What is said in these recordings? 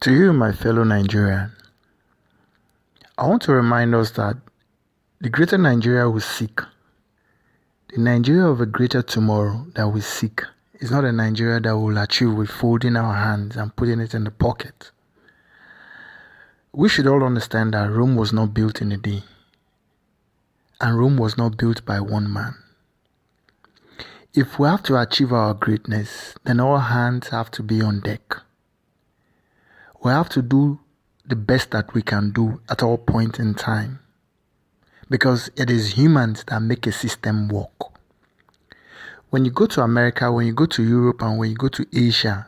To you, my fellow Nigerian, I want to remind us that the greater Nigeria we seek, the Nigeria of a greater tomorrow that we seek, is not a Nigeria that we'll achieve with folding our hands and putting it in the pocket. We should all understand that Rome was not built in a day, and Rome was not built by one man. If we have to achieve our greatness, then all hands have to be on deck. We have to do the best that we can do at all point in time, because it is humans that make a system work. When you go to America, when you go to Europe, and when you go to Asia,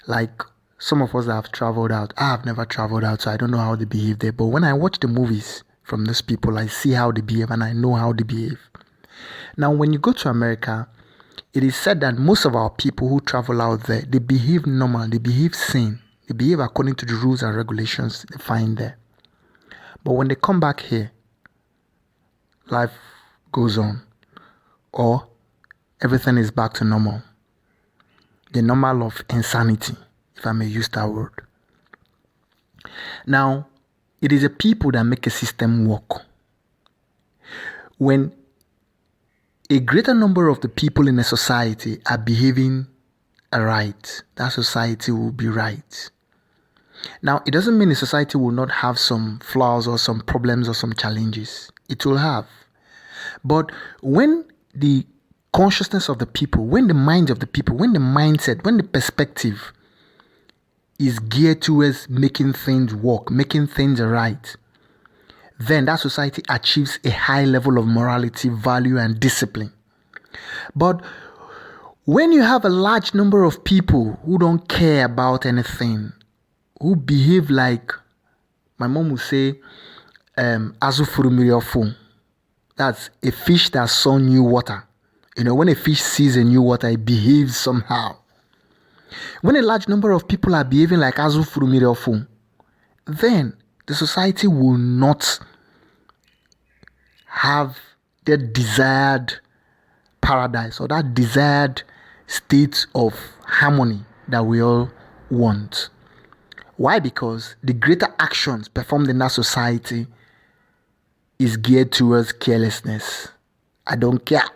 like some of us that have traveled out, I have never traveled out, so I don't know how they behave there. But when I watch the movies from these people, I see how they behave and I know how they behave. Now, when you go to America, it is said that most of our people who travel out there, they behave normal, they behave sane, they behave according to the rules and regulations they find there. But when they come back here, life goes on, or everything is back to normal. The normal of insanity, if I may use that word. Now, it is the people that make a system work. When a greater number of the people in a society are behaving right, that society will be right. Now, it doesn't mean the society will not have some flaws or some problems or some challenges. It will have. But when the consciousness of the people, when the minds of the people, when the mindset, when the perspective is geared towards making things work, making things right, then that society achieves a high level of morality, value, and discipline. But when you have a large number of people who don't care about anything, who behave like, my mom would say, azufurumiriofun. That's a fish that saw new water. You know, when a fish sees a new water, it behaves somehow. When a large number of people are behaving like azufurumiriofun, then the society will not have the desired paradise or that desired state of harmony that we all want. Why? Because the greater actions performed in that society is geared towards carelessness. I don't care.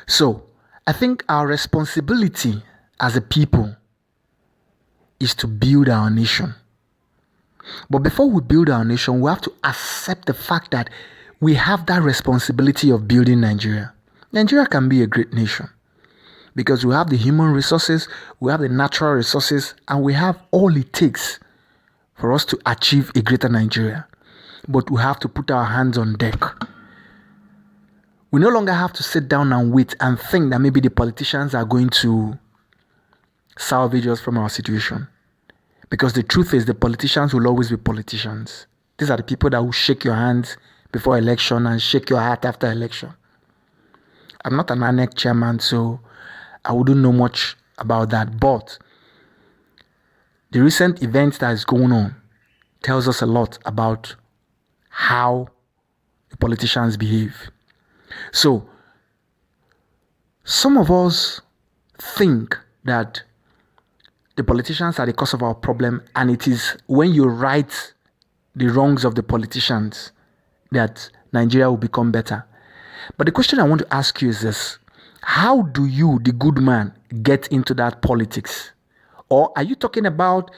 So, I think our responsibility as a people is to build our nation. But before we build our nation, we have to accept the fact that we have that responsibility of building Nigeria. Nigeria can be a great nation because we have the human resources, we have the natural resources, and we have all it takes for us to achieve a greater Nigeria. But we have to put our hands on deck. We no longer have to sit down and wait and think that maybe the politicians are going to salvage us from our situation. Because the truth is, the politicians will always be politicians. These are the people that will shake your hands before election and shake your heart after election. I'm not an ANEC chairman, so I wouldn't know much about that. But the recent events that is going on tells us a lot about how the politicians behave. So, some of us think that the politicians are the cause of our problem, and it is when you right the wrongs of the politicians that Nigeria will become better. But the question I want to ask you is this: how do you, the good man, get into that politics? Or are you talking about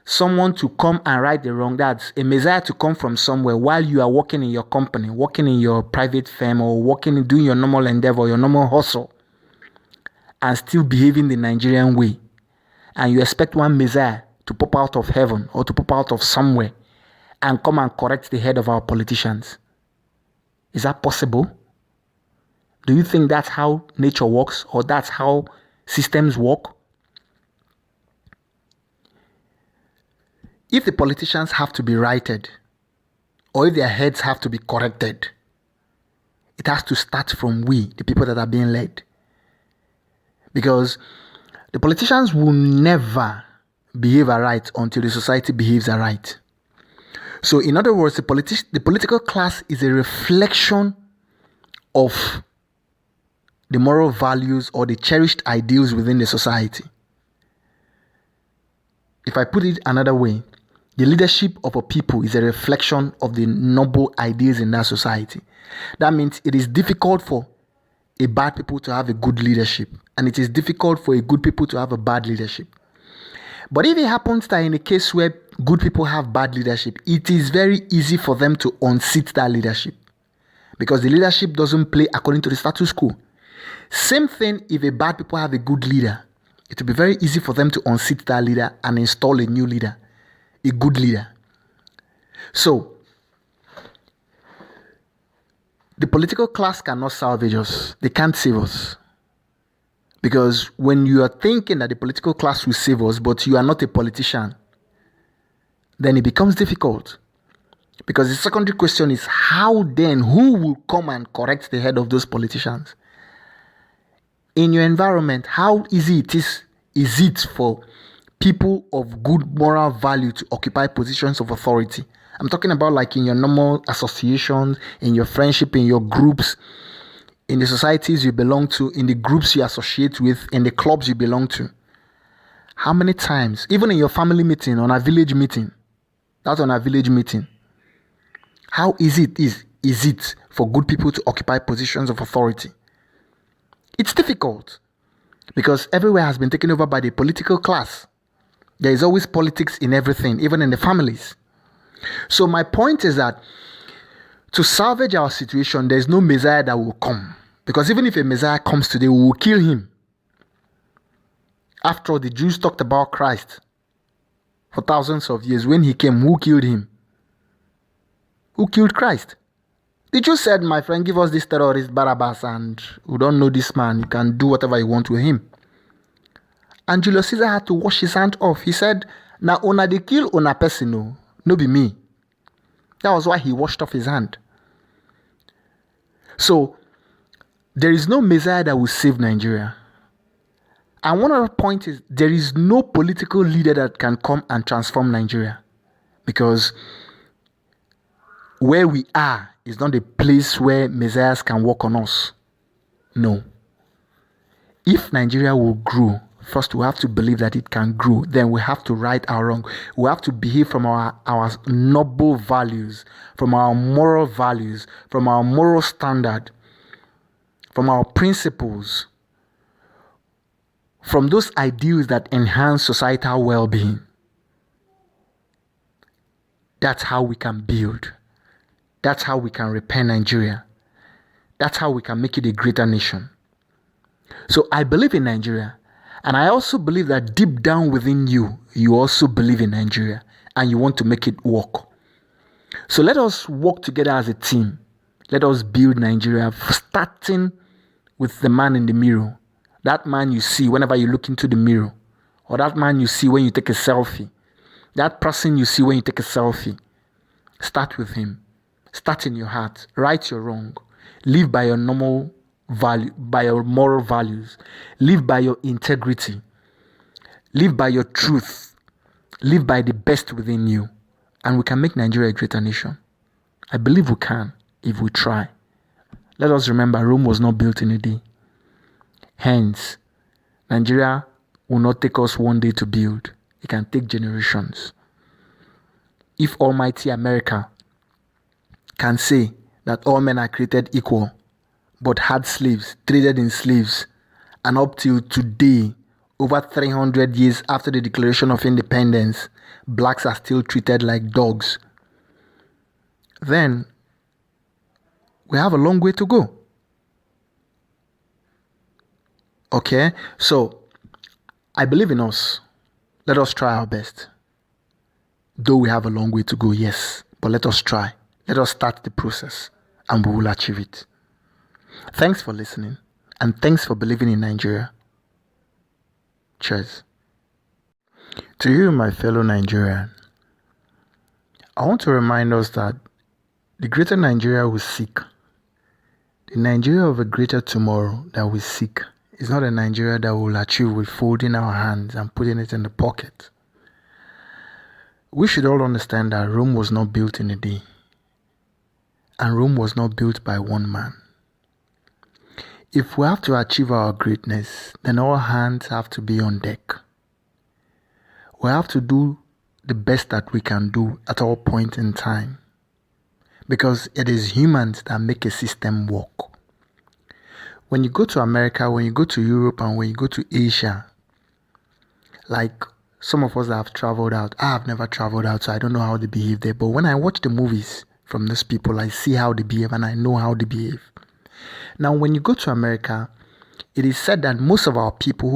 someone to come and right the wrong? That's a messiah to come from somewhere while you are working in your company, working in your private firm, or working, doing your normal endeavor, your normal hustle, and still behaving the Nigerian way. And you expect one messiah to pop out of heaven or to pop out of somewhere and come and correct the head of our politicians. Is that possible? Do you think that's how nature works, or that's how systems work? If the politicians have to be righted, or if their heads have to be corrected, it has to start from we, the people that are being led. Because the politicians will never behave aright until the society behaves aright. So, in other words, the political class is a reflection of the moral values or the cherished ideals within the society. If I put it another way, the leadership of a people is a reflection of the noble ideas in that society. That means it is difficult for a bad people to have a good leadership, and it is difficult for a good people to have a bad leadership. But if it happens that in a case where good people have bad leadership, it is very easy for them to unseat that leadership, because the leadership doesn't play according to the status quo. Same thing if a bad people have a good leader. It will be very easy for them to unseat that leader and install a new leader, a good leader. So, the political class cannot salvage us. They can't save us. Because when you are thinking that the political class will save us, but you are not a politician, then it becomes difficult. Because the secondary question is, how then, who will come and correct the head of those politicians? In your environment, how easy is it for people of good moral value to occupy positions of authority? I'm talking about like in your normal associations, in your friendship, in your groups, in the societies you belong to, in the groups you associate with, in the clubs you belong to. How many times, even in your family meeting, on a village meeting, that's on a village meeting, how easy is it for good people to occupy positions of authority? It's difficult because everywhere has been taken over by the political class. There is always politics in everything, even in the families. So my point is that to salvage our situation, there is no Messiah that will come. Because even if a Messiah comes today, we will kill him. After all, the Jews talked about Christ for thousands of years. When he came, who killed him? Who killed Christ? The Jews said, my friend, give us this terrorist Barabbas, and we don't know this man. You can do whatever you want with him. And Julius Caesar had to wash his hand off. He said, now una they kill una person, no be me. That was why he washed off his hand. So, there is no Messiah that will save Nigeria. And one other point is, there is no political leader that can come and transform Nigeria. Because where we are is not a place where messiahs can work on us. No. If Nigeria will grow, first we have to believe that it can grow. Then we have to right our wrong. We have to behave from our noble values, from our moral values, from our moral standard, from our principles, from those ideals that enhance societal well-being. That's how we can build. That's how we can repair Nigeria. That's how we can make it a greater nation. So I believe in Nigeria. And I also believe that deep down within you, you also believe in Nigeria. And you want to make it work. So let us work together as a team. Let us build Nigeria, starting with the man in the mirror. That man you see whenever you look into the mirror. Or that man you see when you take a selfie. That person you see when you take a selfie. Start with him. Start in your heart. Right your wrong. Live by your normal value, by your moral values. Live by your integrity. Live by your truth. Live by the best within you. And we can make Nigeria a greater nation. I believe we can if we try. Let us remember, Rome was not built in a day. Hence, Nigeria will not take us one day to build. It can take generations. If Almighty America can say that all men are created equal, but had slaves, traded in slaves, and up till today, over 300 years after the Declaration of Independence, blacks are still treated like dogs, then we have a long way to go. Okay, so I believe in us. Let us try our best. Though we have a long way to go, yes, but let us try. Let us start the process and we will achieve it. Thanks for listening and thanks for believing in Nigeria. Cheers. To you, my fellow Nigerian, I want to remind us that the greater Nigeria we seek, the Nigeria of a greater tomorrow that we seek, is not a Nigeria that we'll achieve with folding our hands and putting it in the pocket. We should all understand that Rome was not built in a day. And Rome was not built by one man. If we have to achieve our greatness, then all hands have to be on deck. We have to do the best that we can do at all point in time. Because it is humans that make a system work. When you go to America, when you go to Europe, and when you go to Asia, like some of us that have traveled out, I have never traveled out, so I don't know how they behave there. But when I watch the movies from these people, I see how they behave and I know how they behave. Now, when you go to America, it is said that most of our people who